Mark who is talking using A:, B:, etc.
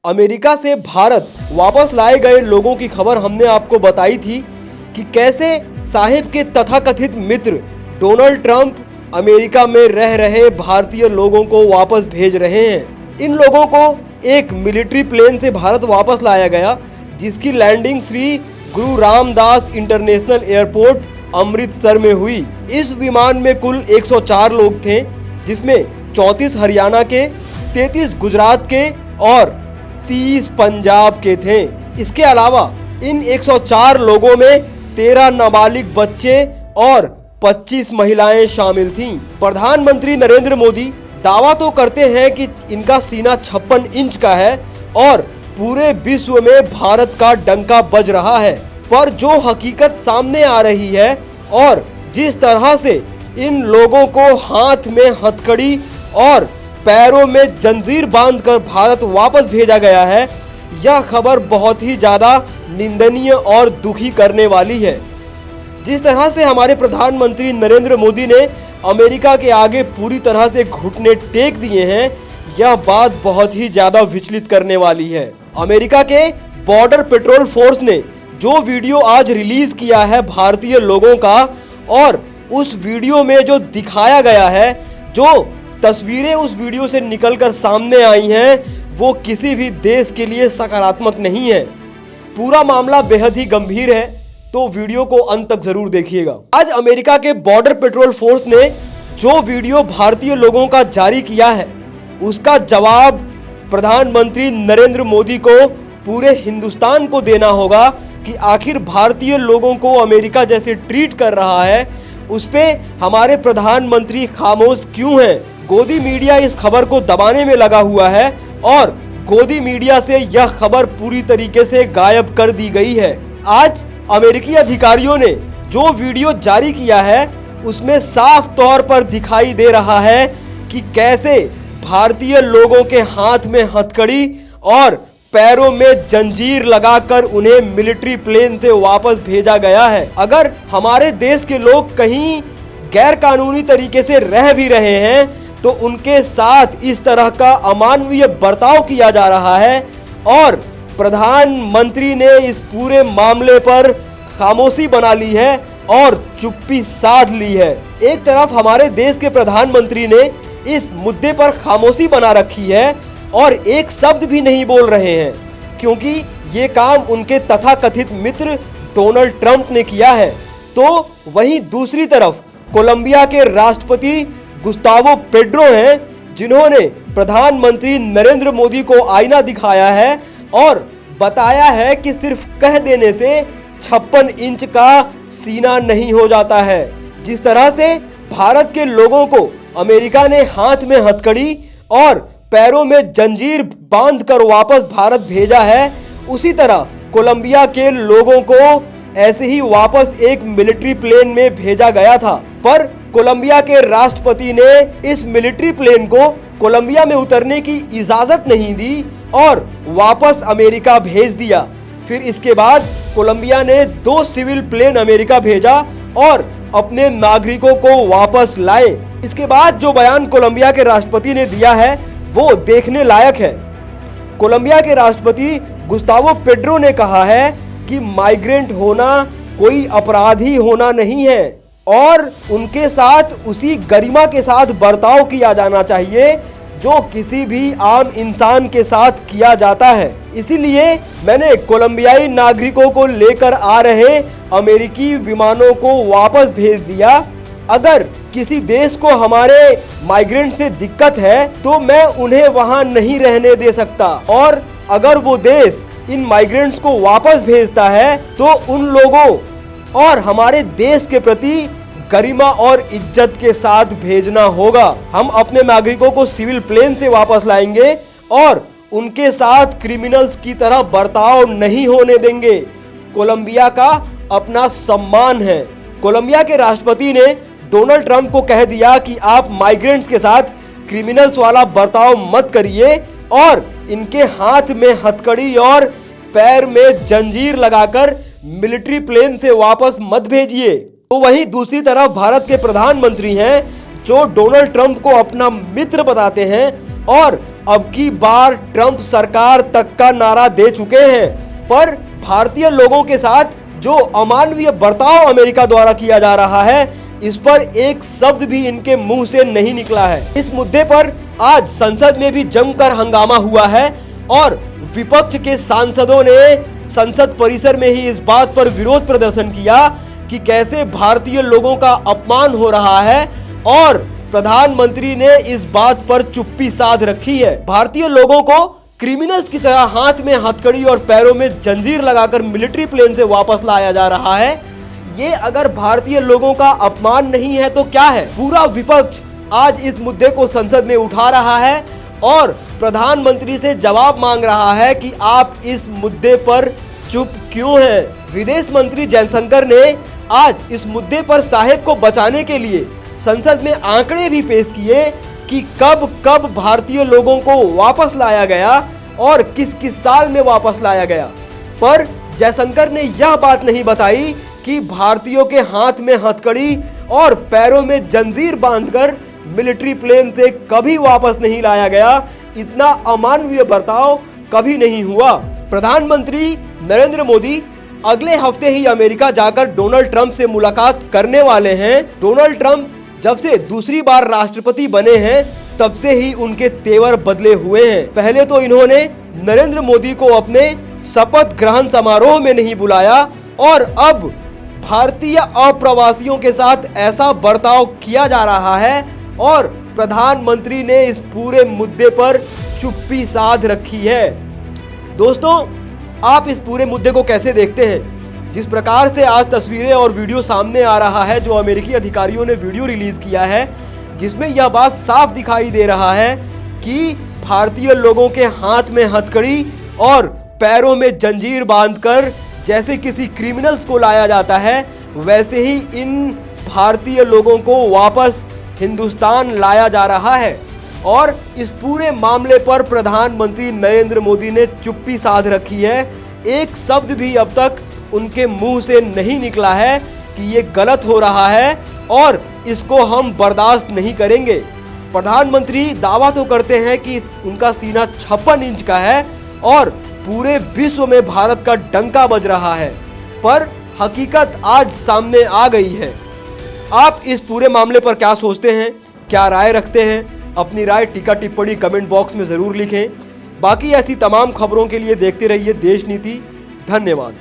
A: America से भारत वापस लाए गए लोगों की खबर हमने आपको बताई थी कि कैसे साहिब के तथाकथित मित्र डोनाल्ड ट्रंप अमेरिका में रह रहे भारतीय लोगों को वापस भेज रहे हैं। इन लोगों को एक मिलिट्री प्लेन से भारत वापस लाया गया, जिसकी लैंडिंग श्री गुरु रामदास इंटरनेशनल एयरपोर्ट अमृतसर में हुई। इस विमान में कुल 104 लोग थे, जिसमें 34 हरियाणा के, 33 गुजरात के और 30 पंजाब के थे। इसके अलावा इन 104 लोगों में 13 नाबालिग बच्चे और 25 महिलाएं शामिल थीं। प्रधानमंत्री नरेंद्र मोदी दावा तो करते हैं कि इनका सीना 56 इंच का है और पूरे विश्व में भारत का डंका बज रहा है, पर जो हकीकत सामने आ रही है और जिस तरह से इन लोगों को हाथ में हथकड़ी और पैरों में जंजीर बांधकर भारत वापस भेजा गया है, यह खबर बहुत ही ज़्यादा निंदनीय और दुखी करने वाली है। जिस तरह से हमारे प्रधानमंत्री नरेंद्र मोदी ने अमेरिका के आगे पूरी तरह से घुटने टेक दिए हैं, यह बात बहुत ही ज़्यादा विचलित करने वाली है। अमेरिका के बॉर्डर पेट्रोल फोर्स ने जो वीडियो आज रिलीज किया है भारतीय लोगों का, और उस वीडियो में जो दिखाया गया है, जो तस्वीरें उस वीडियो से निकलकर सामने आई हैं, वो किसी भी देश के लिए सकारात्मक नहीं है। पूरा मामला बेहद ही गंभीर है, तो वीडियो को अंत तक जरूर देखिएगा। आज अमेरिका के बॉर्डर पेट्रोल फोर्स ने जो वीडियो भारतीय लोगों का जारी किया है, उसका जवाब प्रधानमंत्री नरेंद्र मोदी को पूरे हिंदुस्तान को देना होगा कि आखिर भारतीय लोगों को अमेरिका जैसे ट्रीट कर रहा है, उस पे हमारे प्रधानमंत्री खामोश क्यों हैं। गोदी मीडिया इस खबर को दबाने में लगा हुआ है और गोदी मीडिया से यह खबर पूरी तरीके से गायब कर दी गई है। आज अमेरिकी अधिकारियों ने जो वीडियो जारी किया है, उसमें साफ तौर पर दिखाई दे रहा है कि कैसे भारतीय लोगों के हाथ में हथकड़ी और पैरों में जंजीर लगाकर उन्हें मिलिट्री प्लेन से वापस भेजा गया है। अगर हमारे देश के लोग कहीं गैर कानूनी तरीके से रह भी रहे हैं, तो उनके साथ इस तरह का अमानवीय बर्ताव किया जा रहा है और प्रधानमंत्री ने इस पूरे मामले पर खामोशी बना ली है और चुप्पी साध ली है। एक तरफ हमारे देश के प्रधानमंत्री ने इस मुद्दे पर खामोशी बना रखी है और एक शब्द भी नहीं बोल रहे हैं, क्योंकि ये काम उनके तथाकथित मित्र डोनाल्ड ट्रंप ने किया है। तो वहीं दूसरी तरफ कोलंबिया के राष्ट्रपति गुस्तावो पेड्रो हैं, जिन्होंने प्रधानमंत्री नरेंद्र मोदी को आईना दिखाया है और बताया है कि सिर्फ कह देने से 56 इंच का सीना नहीं हो जाता है। जिस तरह से भारत के लोगों को अमेरिका ने हाथ में हथकड़ी और पैरों में जंजीर बांधकर वापस भारत भेजा है, उसी तरह कोलंबिया के लोगों को ऐसे ही वापस एक मिलिट्री प्लेन में भेजा गया था, पर कोलंबिया के राष्ट्रपति ने इस मिलिट्री प्लेन को कोलंबिया में उतरने की इजाजत नहीं दी और वापस अमेरिका भेज दिया। फिर इसके बाद कोलंबिया ने 2 सिविल प्लेन अमेरिका भेजा और अपने नागरिकों को वापस लाए। इसके बाद जो बयान कोलंबिया के राष्ट्रपति ने दिया है, वो देखने लायक है। कोलंबिया के राष्ट्रपति गुस्तावो पेड्रो ने कहा है कि माइग्रेंट होना कोई अपराधी होना नहीं है और उनके साथ उसी गरिमा के साथ बर्ताव किया जाना चाहिए जो किसी भी आम इंसान के साथ किया जाता है। इसीलिए मैंने कोलंबियाई नागरिकों को लेकर आ रहे अमेरिकी विमानों को वापस भेज दिया। अगर किसी देश को हमारे माइग्रेंट से दिक्कत है, तो मैं उन्हें वहां नहीं रहने दे सकता, और अगर वो देश इन माइग्रेंट्स को वापस भेजता है, तो उन लोगों और हमारे देश के प्रति गरिमा और इज्जत के साथ भेजना होगा। हम अपने नागरिकों को सिविल प्लेन से वापस लाएंगे और उनके साथ क्रिमिनल्स की तरह बर्ताव नहीं होने देंगे। कोलंबिया का अपना सम्मान है। कोलंबिया के राष्ट्रपति ने डोनाल्ड ट्रंप को कह दिया कि आप माइग्रेंट्स के साथ क्रिमिनल्स वाला बर्ताव मत करिए और इनके हाथ में हथकड़ी और पैर में जंजीर लगाकर मिलिट्री प्लेन से वापस मत भेजिए। तो वहीं दूसरी तरफ भारत के प्रधानमंत्री हैं, जो डोनाल्ड ट्रंप को अपना मित्र बताते हैं और अब की बार ट्रंप सरकार तक का नारा दे चुके हैं, पर भारतीय लोगों के साथ जो अमानवीय बर्ताव अमेरिका द्वारा किया जा रहा है, इस पर एक शब्द भी इनके मुंह से नहीं निकला है। इस मुद्दे पर आज संसद में भी जमकर हंगामा हुआ है और विपक्ष के सांसदों ने संसद परिसर में ही इस बात पर विरोध प्रदर्शन किया कि कैसे भारतीय लोगों का अपमान हो रहा है और प्रधानमंत्री ने इस बात पर चुप्पी साध रखी है। भारतीय लोगों को क्रिमिनल्स की तरह हाथ में हथकड़ी और पैरों में जंजीर लगाकर मिलिट्री प्लेन से वापस लाया जा रहा है। ये अगर भारतीय लोगों का अपमान नहीं है तो क्या है? पूरा विपक्ष आज इस मुद्दे को संसद में उठा रहा है और प्रधानमंत्री से जवाब मांग रहा है कि आप इस मुद्दे पर चुप क्यों हैं? विदेश मंत्री जयशंकर ने आज इस मुद्दे पर साहेब को बचाने के लिए संसद में आंकड़े भी पेश किए कि कब कब भारतीय लोगों को वापस लाया गया और किस किस साल में वापस लाया गया। पर जयशंकर ने यह बात नहीं बताई कि भारतीयों के हाथ में हथकड़ी और पैरों में जंजीर बांधकर मिलिट्री प्लेन से कभी वापस नहीं लाया गया। इतना अमानवीय बर्ताव कभी नहीं हुआ। प्रधानमंत्री नरेंद्र मोदी अगले हफ्ते ही अमेरिका जाकर डोनाल्ड ट्रंप से मुलाकात करने वाले हैं। डोनाल्ड ट्रंप जब से दूसरी बार राष्ट्रपति बने हैं तब से ही उनके तेवर बदले हुए हैं। पहले तो इन्होंने नरेंद्र मोदी को अपने शपथ ग्रहण समारोह में नहीं बुलाया और अब भारतीय अप्रवासियों के साथ ऐसा बर्ताव किया जा रहा है और प्रधानमंत्री ने इस पूरे मुद्दे पर चुप्पी साध रखी है। दोस्तों, आप इस पूरे मुद्दे को कैसे देखते हैं? जिस प्रकार से आज तस्वीरें और वीडियो सामने आ रहा है, जो अमेरिकी अधिकारियों ने वीडियो रिलीज किया है, जिसमें यह बात साफ दिखाई दे रहा है कि भारतीय लोगों के हाथ में हथकड़ी और पैरों में जंजीर बांधकर जैसे किसी क्रिमिनल्स को लाया जाता है, वैसे ही इन भारतीय लोगों को वापस हिंदुस्तान लाया जा रहा है। और इस पूरे मामले पर प्रधानमंत्री नरेंद्र मोदी ने चुप्पी साध रखी है। एक शब्द भी अब तक उनके मुंह से नहीं निकला है कि ये गलत हो रहा है और इसको हम बर्दाश्त नहीं करेंगे। प्रधानमंत्री दावा तो करते हैं कि उनका सीना 56 इंच का है और पूरे विश्व में भारत का डंका बज रहा है, पर हकीकत आज सामने आ गई है। आप इस पूरे मामले पर क्या सोचते हैं, क्या राय रखते हैं? अपनी राय टीका टिप्पणी कमेंट बॉक्स में जरूर लिखें। बाकी ऐसी तमाम खबरों के लिए देखते रहिए देश नीति। धन्यवाद।